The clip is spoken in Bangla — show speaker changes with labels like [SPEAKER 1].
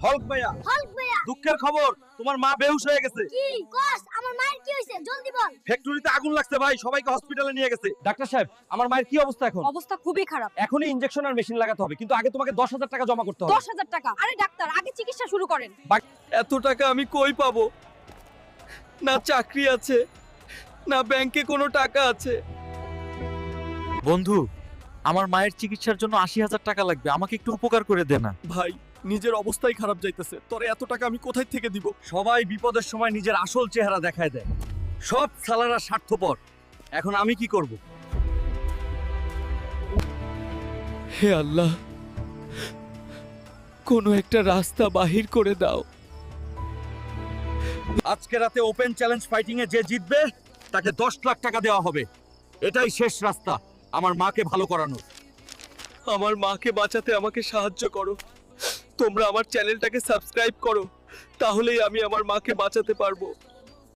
[SPEAKER 1] হল্ক ভাইয়া দুঃখের খবর, তোমার মা বেহুশ হয়ে গেছে।
[SPEAKER 2] কি কস? আমার মায়ের কি হইছে? জলদি বল।
[SPEAKER 1] ফ্যাক্টরিতে আগুন লাগছে ভাই, সবাইকে হসপিটালে নিয়ে গেছে। ডাক্তার সাহেব, আমার মায়ের কি অবস্থা এখন?
[SPEAKER 3] অবস্থা খুবই খারাপ।
[SPEAKER 1] এখনই ইনজেকশন আর মেশিন লাগাতে হবে, কিন্তু আগে তোমাকে 10,000 টাকা জমা করতে হবে।
[SPEAKER 3] 10,000 টাকা? আরে ডাক্তার, আগে চিকিৎসা শুরু করেন।
[SPEAKER 1] এত টাকা আমি কই পাবো? না চাকরি আছে, না ব্যাংকে কোনো টাকা আছে।
[SPEAKER 4] বন্ধু, আমার মায়ের চিকিৎসার জন্য 80,000 টাকা লাগবে, আমাকে একটু উপকার করে দে না।
[SPEAKER 1] ভাই, নিজের অবস্থাই খারাপ যাইতেছে, তোরে এত টাকা আমি কোথায় থেকে দিব? সবাই বিপদের সময় নিজের আসল চেহারা দেখায় দেয়। সব সালারা স্বার্থপর। এখন আমি কি করব?
[SPEAKER 4] হে আল্লাহ, কোনো একটা রাস্তা বাহির করে দাও।
[SPEAKER 1] আজকে রাতে ওপেন চ্যালেঞ্জ ফাইটিং এ যে জিতবে তাকে 10 লাখ টাকা দেওয়া হবে। এটাই শেষ রাস্তা আমার মাকে ভালো করানোর।
[SPEAKER 4] আমার মাকে বাঁচাতে আমাকে সাহায্য করো। তোমরা আমার চ্যানেলটাকে সাবস্ক্রাইব করো, তাহলেই আমি আমার মাকে বাঁচাতে পারবো।